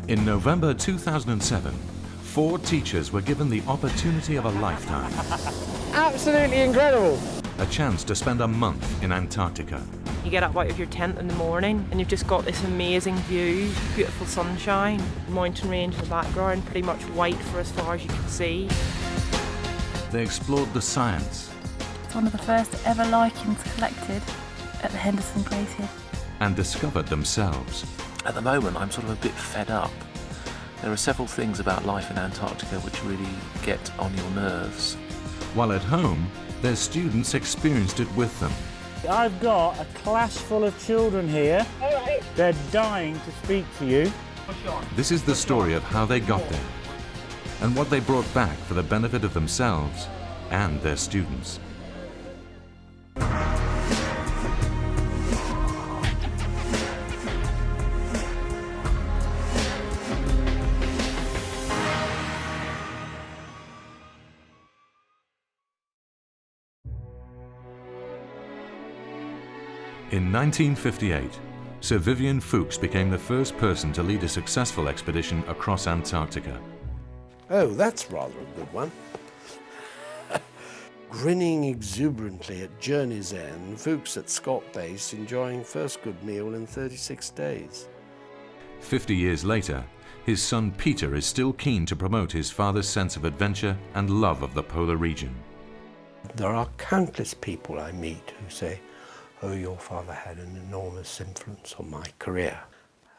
In November 2007, 4 teachers were given the opportunity of a lifetime. Absolutely incredible. A chance to spend a month in Antarctica. You get up out of your tent in the morning and you've just got this amazing view, beautiful sunshine, mountain range in the background, pretty much white for as far as you can see. They explored the science. It's one of the first ever lichens collected at the Henderson Glacier. And discovered themselves. At the moment, I'm sort of a bit fed up. There are several things about life in Antarctica which really get on your nerves. While at home, their students experienced it with them. I've got a class full of children here. All right. They're dying to speak to you. This is the story of how they got there and what they brought back for the benefit of themselves and their students. In 1958, Sir Vivian Fuchs became the first person to lead a successful expedition across Antarctica. Oh, that's rather a good one. Grinning exuberantly at journey's end, Fuchs at Scott Base enjoying first good meal in 36 days. 50 years later, his son Peter is still keen to promote his father's sense of adventure and love of the polar region. There are countless people I meet who say, "Oh, your father had an enormous influence on my career."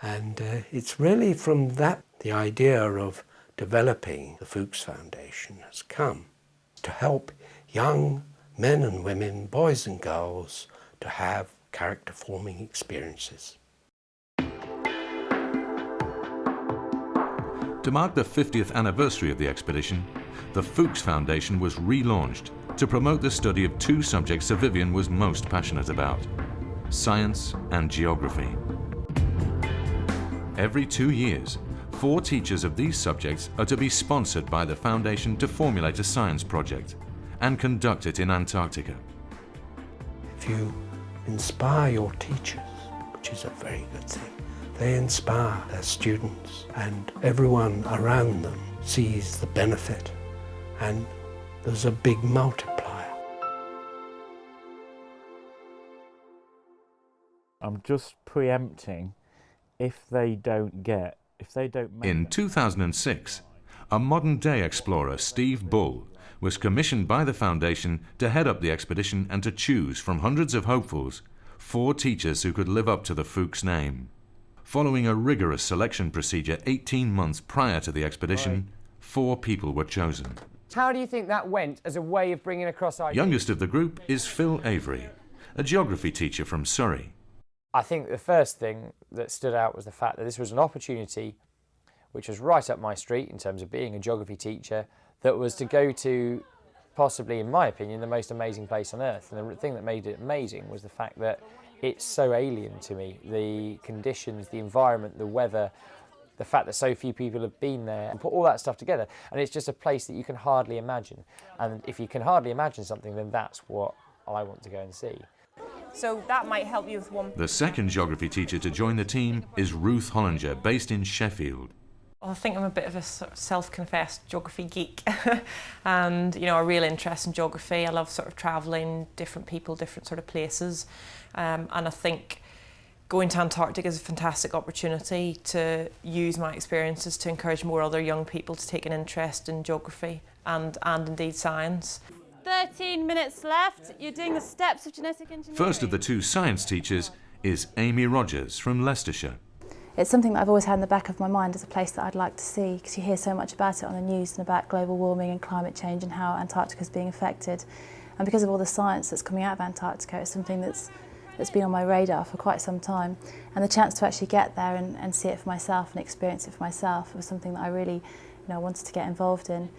And it's really from that the idea of developing the Fuchs Foundation has come, to help young men and women, boys and girls, to have character-forming experiences. To mark the 50th anniversary of the expedition, the Fuchs Foundation was relaunched to promote the study of 2 subjects Sir Vivian was most passionate about: science and geography. Every 2 years, 4 teachers of these subjects are to be sponsored by the Foundation to formulate a science project and conduct it in Antarctica. If you inspire your teachers, which is a very good thing, they inspire their students, and everyone around them sees the benefit, and there's a big multiplier. I'm just preempting if they don't In 2006, a modern-day explorer, Steve Bull, was commissioned by the Foundation to head up the expedition and to choose from hundreds of hopefuls 4 teachers who could live up to the Fuchs name. Following a rigorous selection procedure 18 months prior to the expedition, 4 people were chosen. How do you think that went as a way of bringing across ideas? Youngest of the group is Phil Avery, a geography teacher from Surrey. I think the first thing that stood out was the fact that this was an opportunity which was right up my street in terms of being a geography teacher, that was to go to possibly, in my opinion, the most amazing place on earth. And the thing that made it amazing was the fact that it's so alien to me. The conditions, the environment, the weather, the fact that so few people have been there, and put all that stuff together, and it's just a place that you can hardly imagine. And if you can hardly imagine something, then that's what I want to go and see. So that might help you with one. The second geography teacher to join the team is Ruth Hollinger, based in Sheffield. I think I'm a bit of a sort of self-confessed geography geek and, you know, a real interest in geography. I love sort of travelling, different people, different sort of places, and I think going to Antarctica is a fantastic opportunity to use my experiences to encourage more other young people to take an interest in geography and indeed science. 13 minutes left. You're doing the steps of genetic engineering. First of the 2 science teachers is Amy Rogers from Leicestershire. It's something that I've always had in the back of my mind as a place that I'd like to see, because you hear so much about it on the news and about global warming and climate change and how Antarctica is being affected. And because of all the science that's coming out of Antarctica, it's something that's been on my radar for quite some time. And the chance to actually get there and see it for myself and experience it for myself was something that I really wanted to get involved in.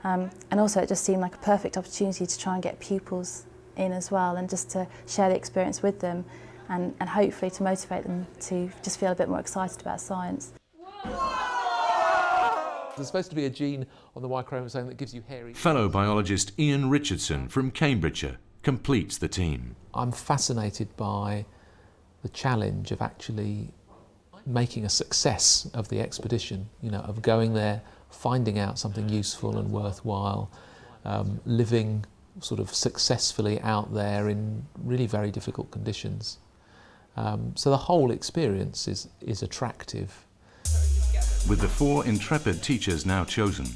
And also it just seemed like a perfect opportunity to try and get pupils in as well, and just to share the experience with them and hopefully to motivate them to just feel a bit more excited about science. There's supposed to be a gene on the Y chromosome that gives you hairy... Fellow biologist Ian Richardson from Cambridgeshire completes the team. I'm fascinated by the challenge of actually making a success of the expedition, you know, of going there, finding out something useful and worthwhile, living sort of successfully out there in really very difficult conditions. So the whole experience is attractive. With the 4 intrepid teachers now chosen,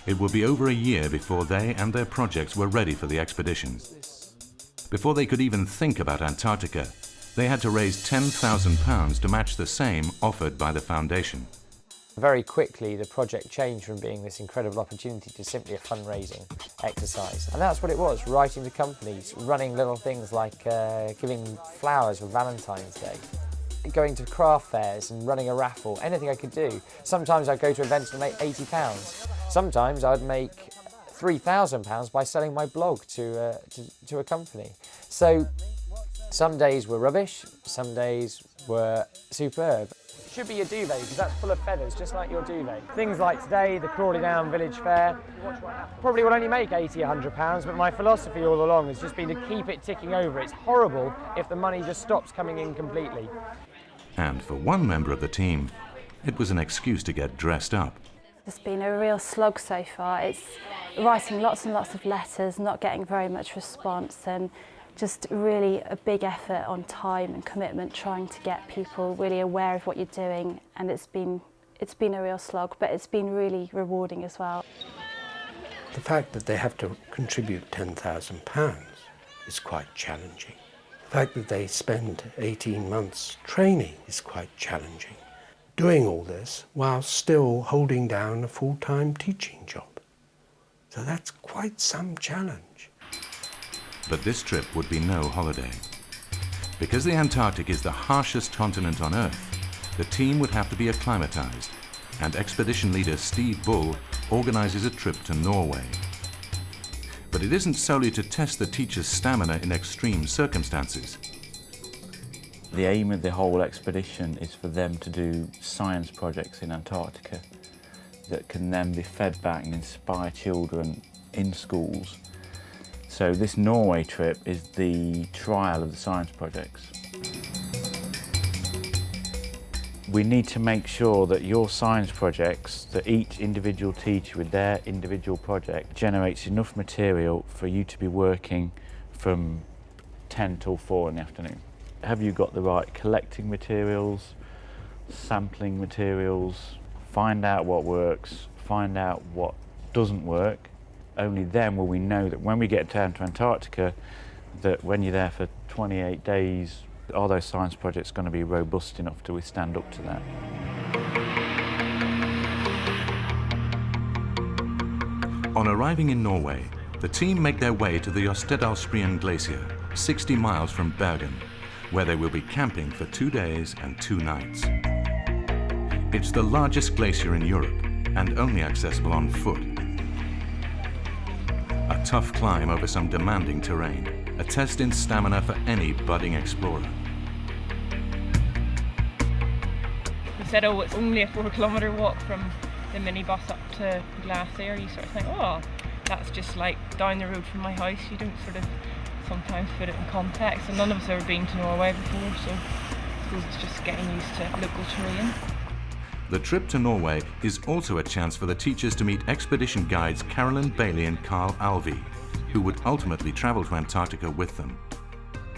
it will be over a year before they and their projects were ready for the expedition. Before they could even think about Antarctica, they had to raise £10,000 to match the same offered by the foundation. Very quickly, the project changed from being this incredible opportunity to simply a fundraising exercise. And that's what it was, writing to companies, running little things like giving flowers for Valentine's Day, going to craft fairs and running a raffle, anything I could do. Sometimes I'd go to events and make £80. Sometimes I'd make £3,000 by selling my blog to a company. So some days were rubbish, some days were superb. Should be your duvet, because that's full of feathers, just like your duvet. Things like today, the Crawley Down Village Fair, probably will only make £80, £100, but my philosophy all along has just been to keep it ticking over. It's horrible if the money just stops coming in completely. And for one member of the team, it was an excuse to get dressed up. It's been a real slog so far. It's writing lots and lots of letters, not getting very much response, and just really a big effort on time and commitment, trying to get people really aware of what you're doing. And it's been a real slog, but it's been really rewarding as well. The fact that they have to contribute £10,000 is quite challenging. The fact that they spend 18 months training is quite challenging. Doing all this while still holding down a full-time teaching job. So that's quite some challenge. But this trip would be no holiday. Because the Antarctic is the harshest continent on Earth, the team would have to be acclimatized, and expedition leader Steve Bull organizes a trip to Norway. But it isn't solely to test the teachers' stamina in extreme circumstances. The aim of the whole expedition is for them to do science projects in Antarctica that can then be fed back and inspire children in schools. So this Norway trip is the trial of the science projects. We need to make sure that your science projects, that each individual teacher with their individual project generates enough material for you to be working from 10 till 4 in the afternoon. Have you got the right collecting materials, sampling materials, find out what works, find out what doesn't work. Only then will we know that when we get down to Antarctica, that when you're there for 28 days, are those science projects going to be robust enough to withstand up to that? On arriving in Norway, the team make their way to the Ostedalsbreen Glacier, 60 miles from Bergen, where they will be camping for 2 days and 2 nights. It's the largest glacier in Europe and only accessible on foot. A tough climb over some demanding terrain, a test in stamina for any budding explorer. They said, oh, it's only a 4-kilometre walk from the minibus up to the glacier. You sort of think, oh, that's just like down the road from my house. You don't sort of sometimes put it in context, and none of us have ever been to Norway before, so I suppose it's just getting used to local terrain. The trip to Norway is also a chance for the teachers to meet expedition guides Carolyn Bailey and Carl Alvey, who would ultimately travel to Antarctica with them.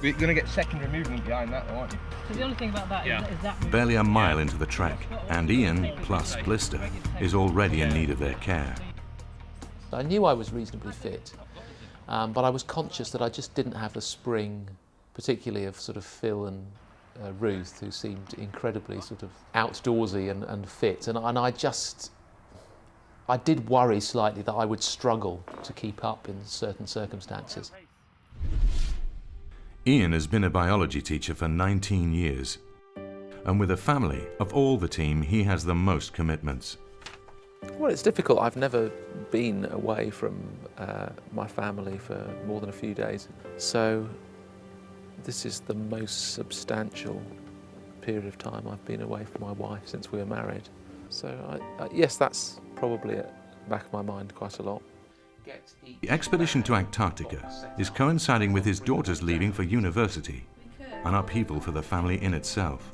We're going to get secondary movement behind that, aren't you? So the only thing about that is that... Barely a mile into the trek, and Ian, plus Blister, is already in need of their care. I knew I was reasonably fit, but I was conscious that I just didn't have the spring, particularly of sort of Phil and Ruth, who seemed incredibly sort of outdoorsy and fit, and I did worry slightly that I would struggle to keep up in certain circumstances. Ian has been a biology teacher for 19 years, and with a family, of all the team, he has the most commitments. Well, it's difficult. I've never been away from my family for more than a few days, so this is the most substantial period of time I've been away from my wife since we were married. So yes, that's probably at the back of my mind quite a lot. The expedition to Antarctica is coinciding with his daughter's leaving for university, an upheaval for the family in itself.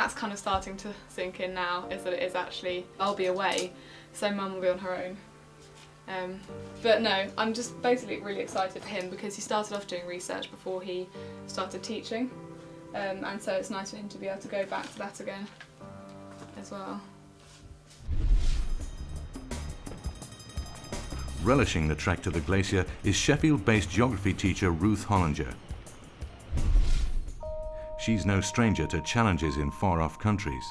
That's kind of starting to sink in now, is that it is actually, I'll be away, so Mum will be on her own. But no, I'm just basically really excited for him because he started off doing research before he started teaching, and so it's nice for him to be able to go back to that again as well. Relishing the trek to the glacier is Sheffield-based geography teacher Ruth Hollinger. She's no stranger to challenges in far-off countries.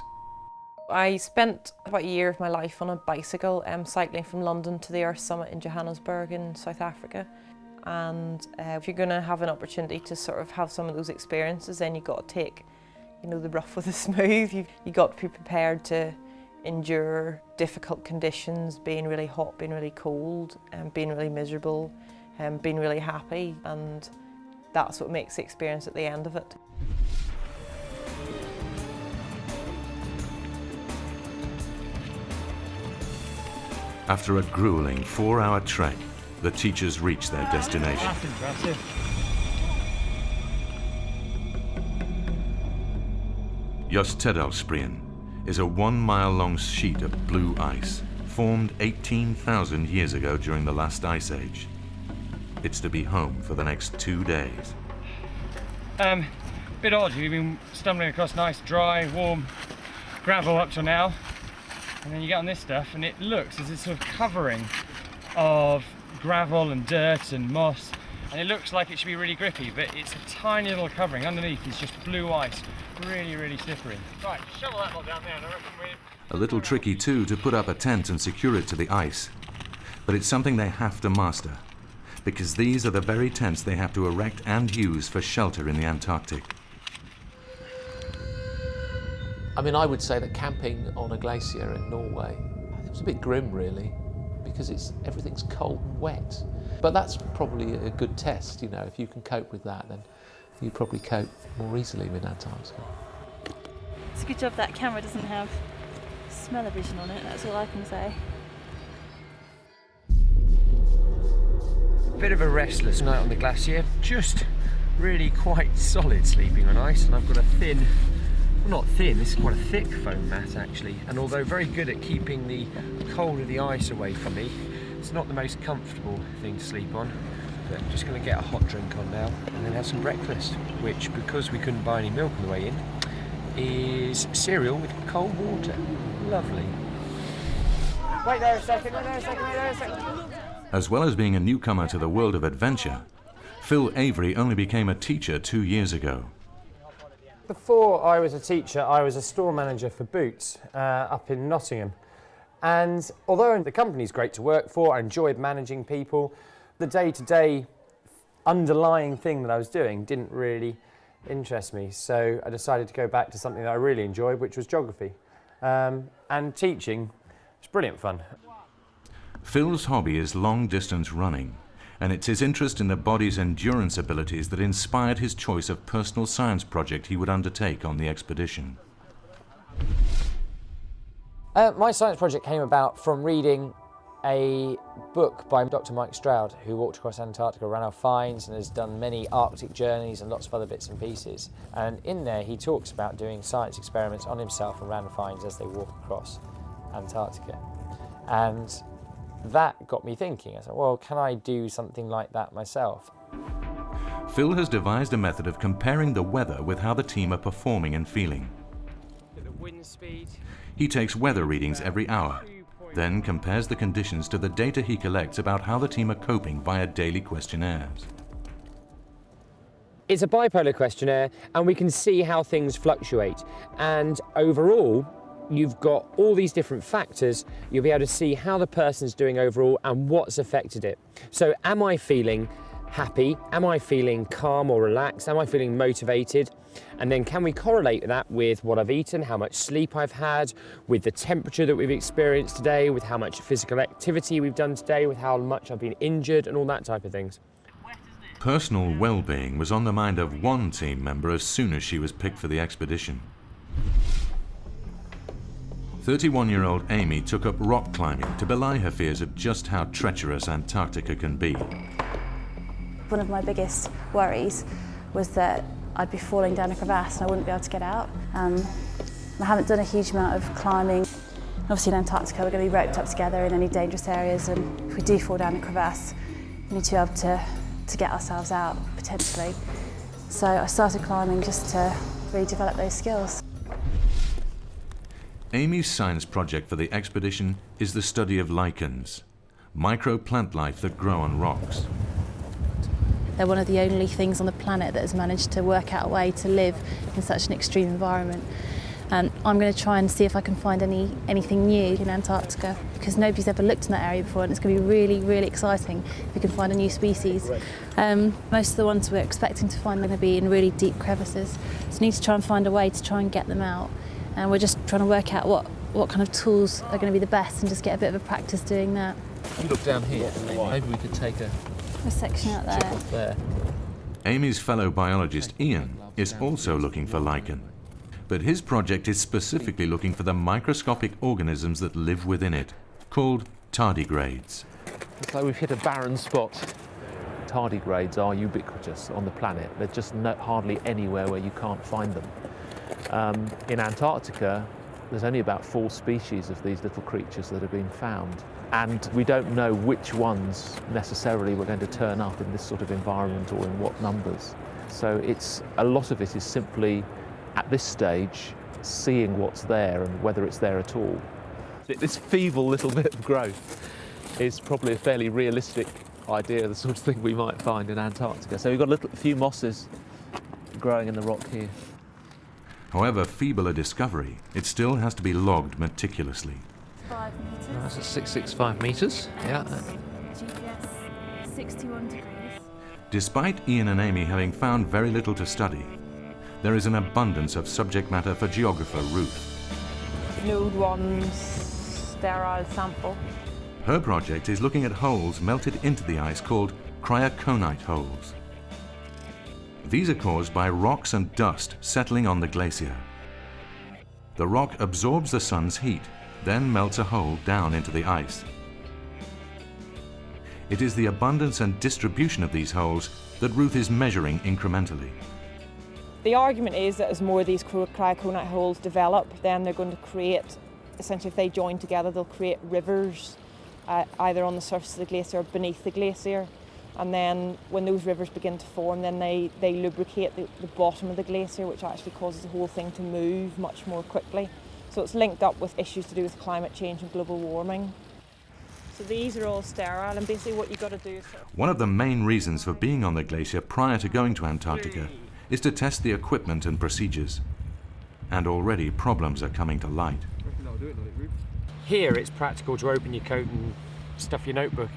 I spent about a year of my life on a bicycle cycling from London to the Earth Summit in Johannesburg in South Africa. And if you're going to have an opportunity to sort of have some of those experiences, then you've got to take, you know, the rough with the smooth. You've got to be prepared to endure difficult conditions, being really hot, being really cold, being really miserable, being really happy, and that's what makes the experience at the end of it. After a grueling 4-hour trek, the teachers reach their destination. That's impressive. Jostedalsbreen is a 1-mile-long sheet of blue ice, formed 18,000 years ago during the last ice age. It's to be home for the next 2 days. Bit odd, you've been stumbling across nice, dry, warm gravel up till now, and then you get on this stuff and it looks as a sort of covering of gravel and dirt and moss, and it looks like it should be really grippy, but it's a tiny little covering. Underneath is just blue ice, really, really slippery. Right, shovel that lot down there, and I reckon A little tricky too to put up a tent and secure it to the ice, but it's something they have to master, because these are the very tents they have to erect and use for shelter in the Antarctic. I mean, I would say that camping on a glacier in Norway, it was a bit grim really, because everything's cold and wet. But that's probably a good test, you know. If you can cope with that, then you probably cope more easily with Antarctica. It's a good job that camera doesn't have smell-o-vision on it, that's all I can say. Bit of a restless night on the glacier, just really quite solid sleeping on ice, and I've got a thin, well, not thin, this is quite a thick foam mat actually, and although very good at keeping the cold of the ice away from me, it's not the most comfortable thing to sleep on. But I'm just going to get a hot drink on now and then have some breakfast, which, because we couldn't buy any milk on the way in, is cereal with cold water. Lovely. Wait there a second, wait there a second, wait there a second. As well as being a newcomer to the world of adventure, Phil Avery only became a teacher 2 years ago. Before I was a teacher, I was a store manager for Boots up in Nottingham. And although the company's great to work for, I enjoyed managing people, the day-to-day underlying thing that I was doing didn't really interest me. So I decided to go back to something that I really enjoyed, which was geography. And teaching was brilliant fun. Phil's hobby is long-distance running, and it's his interest in the body's endurance abilities that inspired his choice of personal science project he would undertake on the expedition. My science project came about from reading a book by Dr. Mike Stroud, who walked across Antarctica, ran our finds, and has done many Arctic journeys and lots of other bits and pieces. And in there he talks about doing science experiments on himself and random finds as they walk across Antarctica. And that got me thinking. I thought, well, can I do something like that myself? Phil has devised a method of comparing the weather with how the team are performing and feeling. The wind speed. He takes weather readings every hour, then compares the conditions to the data he collects about how the team are coping via daily questionnaires. It's a bipolar questionnaire, and we can see how things fluctuate. And overall, you've got all these different factors. You'll be able to see how the person's doing overall and what's affected it. So am I feeling happy? Am I feeling calm or relaxed? Am I feeling motivated? And then can we correlate that with what I've eaten, how much sleep I've had, with the temperature that we've experienced today, with how much physical activity we've done today, with how much I've been injured and all that type of things. Personal well-being was on the mind of one team member as soon as she was picked for the expedition. 31-year-old Amy took up rock climbing to belie her fears of just how treacherous Antarctica can be. One of my biggest worries was that I'd be falling down a crevasse and I wouldn't be able to get out. I haven't done a huge amount of climbing. Obviously in Antarctica we're going to be roped up together in any dangerous areas, and if we do fall down a crevasse, we need to be able to get ourselves out, potentially. So I started climbing just to really develop those skills. Amy's science project for the expedition is the study of lichens, micro-plant life that grow on rocks. They're one of the only things on the planet that has managed to work out a way to live in such an extreme environment. And I'm going to try and see if I can find anything new in Antarctica, because nobody's ever looked in that area before, and it's going to be really, really exciting if we can find a new species. Most of the ones we're expecting to find are going to be in really deep crevices, so we need to try and find a way to try and get them out. And we're just trying to work out what kind of tools are going to be the best and just get a bit of a practice doing that. Look down here, maybe we could take a section out there. Amy's fellow biologist Ian is also looking for lichen, but his project is specifically looking for the microscopic organisms that live within it, called tardigrades. It's like we've hit a barren spot. Tardigrades are ubiquitous on the planet. They're just hardly anywhere where you can't find them. In Antarctica, there's only about 4 species of these little creatures that have been found. And we don't know which ones necessarily were going to turn up in this sort of environment or in what numbers. So a lot of it is simply, at this stage, seeing what's there and whether it's there at all. This feeble little bit of growth is probably a fairly realistic idea of the sort of thing we might find in Antarctica. So we've got a few mosses growing in the rock here. However feeble a discovery, it still has to be logged meticulously. 5 metres. That's at 665 metres. Yeah. GPS 61 degrees. Despite Ian and Amy having found very little to study, there is an abundance of subject matter for geographer Ruth. Node 1 sterile sample. Her project is looking at holes melted into the ice called cryoconite holes. These are caused by rocks and dust settling on the glacier. The rock absorbs the sun's heat, then melts a hole down into the ice. It is the abundance and distribution of these holes that Ruth is measuring incrementally. The argument is that as more of these cryoconite holes develop, then they're going to create, essentially if they join together, they'll create rivers either on the surface of the glacier or beneath the glacier. And then when those rivers begin to form, then they lubricate the bottom of the glacier, which actually causes the whole thing to move much more quickly. So it's linked up with issues to do with climate change and global warming. So these are all sterile, and basically what you've got to do is... One of the main reasons for being on the glacier prior to going to Antarctica is to test the equipment and procedures. And already problems are coming to light. Here it's practical to open your coat and stuff your notebook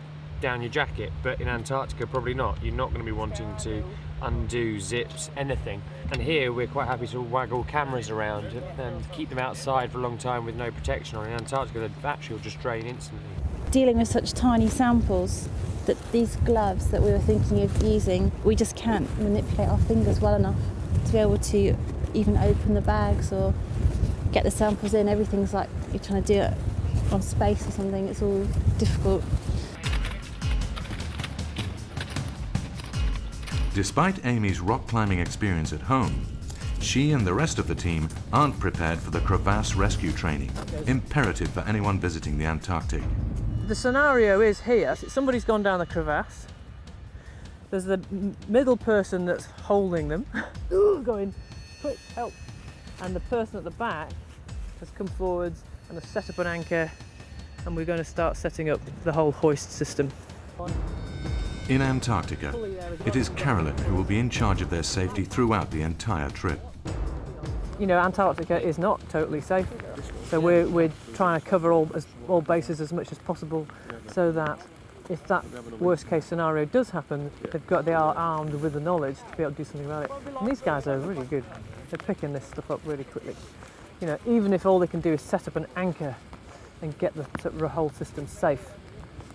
down your jacket, but in Antarctica probably not. You're not going to be wanting to undo zips, anything. And here we're quite happy to waggle cameras around and keep them outside for a long time with no protection on. In Antarctica the battery will just drain instantly. Dealing with such tiny samples, that these gloves that we were thinking of using, we just can't manipulate our fingers well enough to be able to even open the bags or get the samples in. Everything's like you're trying to do it on space or something. It's all difficult. Despite Amy's rock climbing experience at home, she and the rest of the team aren't prepared for the crevasse rescue training, imperative for anyone visiting the Antarctic. The scenario is here, somebody's gone down the crevasse, there's the middle person that's holding them, going, quick, help, and the person at the back has come forwards and has set up an anchor, and we're going to start setting up the whole hoist system. In Antarctica, it is Carolyn who will be in charge of their safety throughout the entire trip. You know, Antarctica is not totally safe, so we're trying to cover all bases as much as possible, so that if that worst case scenario does happen, they are armed with the knowledge to be able to do something about it. And these guys are really good. They're picking this stuff up really quickly. You know, even if all they can do is set up an anchor and get the whole system safe,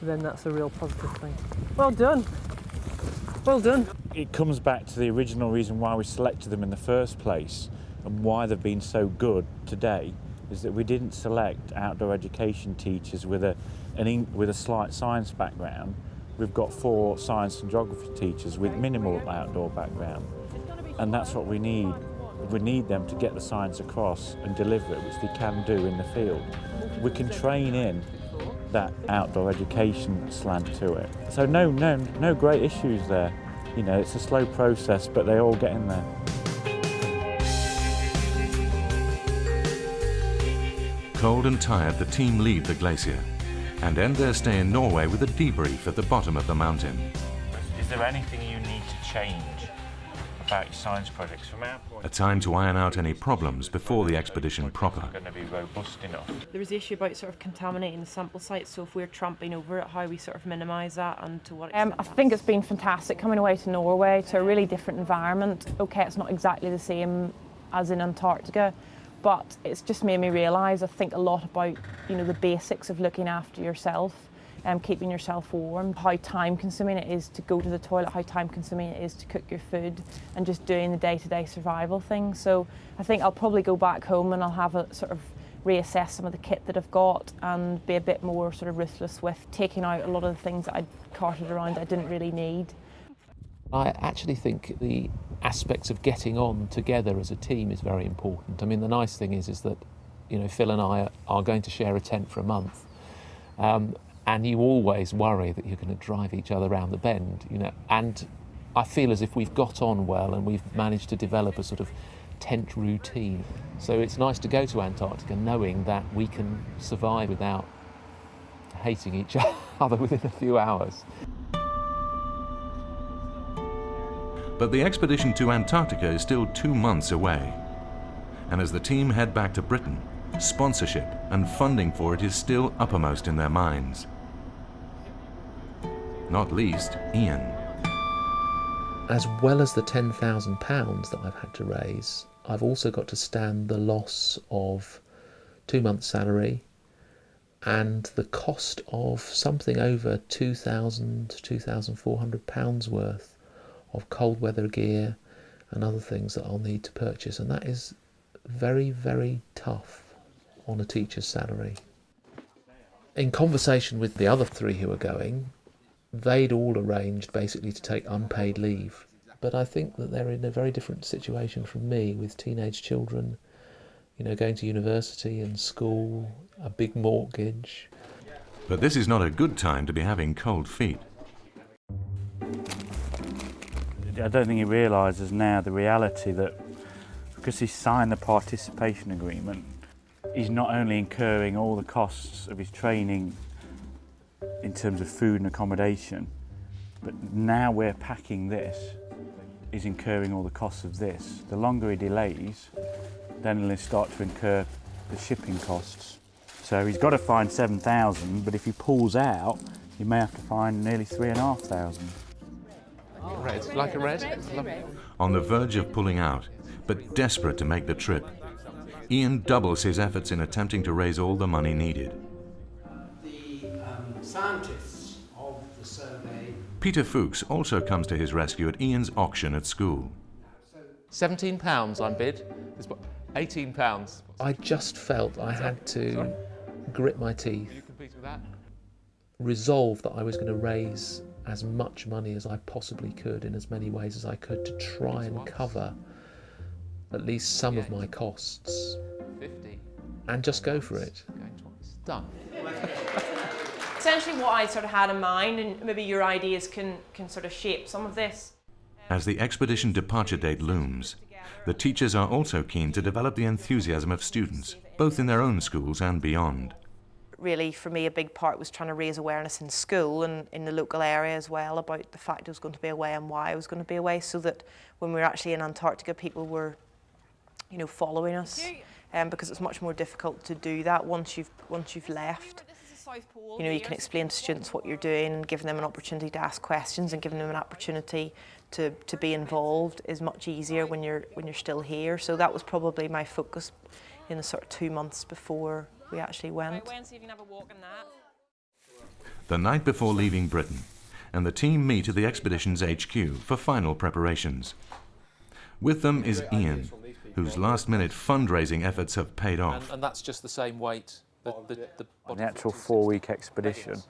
then that's a real positive thing. Well done. Well done. It comes back to the original reason why we selected them in the first place and why they've been so good today, is that we didn't select outdoor education teachers with a slight science background. We've got 4 science and geography teachers with minimal outdoor background, and that's what we need We need them to get the science across and deliver it, which they can do in the field. We can train in that outdoor education slant to it. So no great issues there. You know, it's a slow process, but they all get in there. Cold and tired, the team leave the glacier and end their stay in Norway with a debrief at the bottom of the mountain. Is there anything you need to change about your science projects from our point? A time to iron out any problems before the expedition proper. Going to be robust enough. There was the issue about sort of contaminating the sample site, so if we're tramping over it, how we sort of minimise that and to what extent. I think it's been fantastic coming away to Norway, to a really different environment. Okay, it's not exactly the same as in Antarctica, but it's just made me realise, I think, a lot about, you know, the basics of looking after yourself and keeping yourself warm, how time-consuming it is to go to the toilet, how time-consuming it is to cook your food, and just doing the day-to-day survival things. So I think I'll probably go back home and I'll have a sort of reassess some of the kit that I've got and be a bit more sort of ruthless with taking out a lot of the things that I'd carted around that I didn't really need. I actually think the aspects of getting on together as a team is very important. I mean, the nice thing is that, you know, Phil and I are going to share a tent for a month. And you always worry that you're going to drive each other around the bend, you know. And I feel as if we've got on well and we've managed to develop a sort of tent routine. So it's nice to go to Antarctica knowing that we can survive without hating each other within a few hours. But the expedition to Antarctica is still 2 months away. And as the team head back to Britain, sponsorship and funding for it is still uppermost in their minds. Not least, Ian. As well as the £10,000 that I've had to raise, I've also got to stand the loss of 2 months' salary and the cost of something over £2,000 to £2,400 worth of cold weather gear and other things that I'll need to purchase, and that is very, very tough on a teacher's salary. In conversation with the other 3 who were going, they'd all arranged basically to take unpaid leave. But I think that they're in a very different situation from me, with teenage children, you know, going to university and school, a big mortgage. But this is not a good time to be having cold feet. I don't think he realises now the reality that because he signed the participation agreement, he's not only incurring all the costs of his training in terms of food and accommodation, but now we're packing this, he's incurring all the costs of this. The longer he delays, then he'll start to incur the shipping costs. So he's got to find 7,000, but if he pulls out, he may have to find nearly 3,500. Red, like a red? On the verge of pulling out, but desperate to make the trip, Ian doubles his efforts in attempting to raise all the money needed. The scientists of the survey... Peter Fuchs also comes to his rescue at Ian's auction at school. £17 I'm bid. It's £18. I just felt I had to grit my teeth, resolve that I was going to raise as much money as I possibly could in as many ways as I could to try and cover at least some of my costs, and just go for it. Done. Essentially what I sort of had in mind, and maybe your ideas can sort of shape some of this. As the expedition departure date looms, the teachers are also keen to develop the enthusiasm of students, both in their own schools and beyond. Really, for me, a big part was trying to raise awareness in school and in the local area as well about the fact I was going to be away and why I was going to be away, so that when we were actually in Antarctica, people were, you know, following us, because it's much more difficult to do that once you've left. You know, you can explain to students what you're doing and giving them an opportunity to ask questions and giving them an opportunity to be involved is much easier when you're still here. So that was probably my focus in the sort of 2 months before we actually went. The night before leaving Britain, and the team meet at the expedition's HQ for final preparations. With them is Ian, whose last-minute fundraising efforts have paid off. And that's just the same weight. The actual 4-week expedition,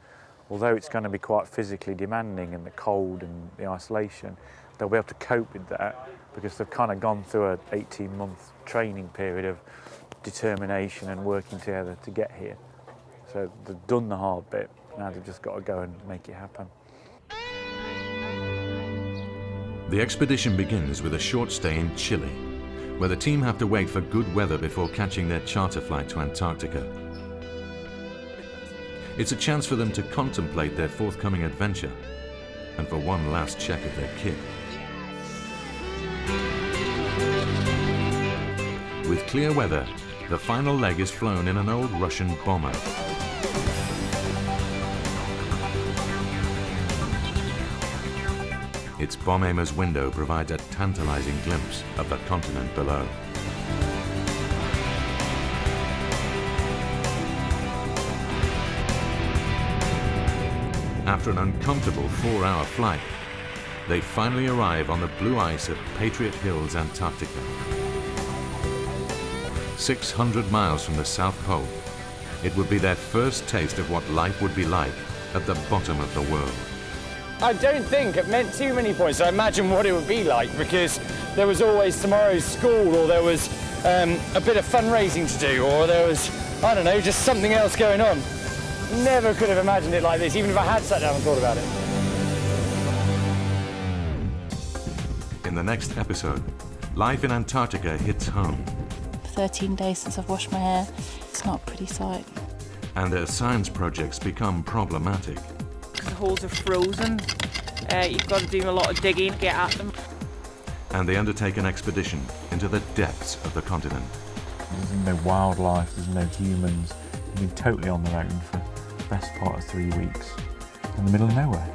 although it's going to be quite physically demanding in the cold and the isolation, they'll be able to cope with that because they've kind of gone through an 18-month training period of determination and working together to get here. So they've done the hard bit, now they've just got to go and make it happen. The expedition begins with a short stay in Chile, where the team have to wait for good weather before catching their charter flight to Antarctica. It's a chance for them to contemplate their forthcoming adventure and for one last check of their kit. With clear weather, the final leg is flown in an old Russian bomber. Its bomb aimer's window provides a tantalizing glimpse of the continent below. After an uncomfortable 4-hour flight, they finally arrive on the blue ice of Patriot Hills, Antarctica. 600 miles from the South Pole, it would be their first taste of what life would be like at the bottom of the world. I don't think it meant too many points. I imagine what it would be like, because there was always tomorrow's school, or there was a bit of fundraising to do, or there was, I don't know, just something else going on. Never could have imagined it like this, even if I had sat down and thought about it. In the next episode, life in Antarctica hits home. 13 days since I've washed my hair. It's not a pretty sight. And their science projects become problematic. The holes are frozen. You've got to do a lot of digging to get at them. And they undertake an expedition into the depths of the continent. There's no wildlife, there's no humans. They've been totally on their own for the best part of 3 weeks in the middle of nowhere.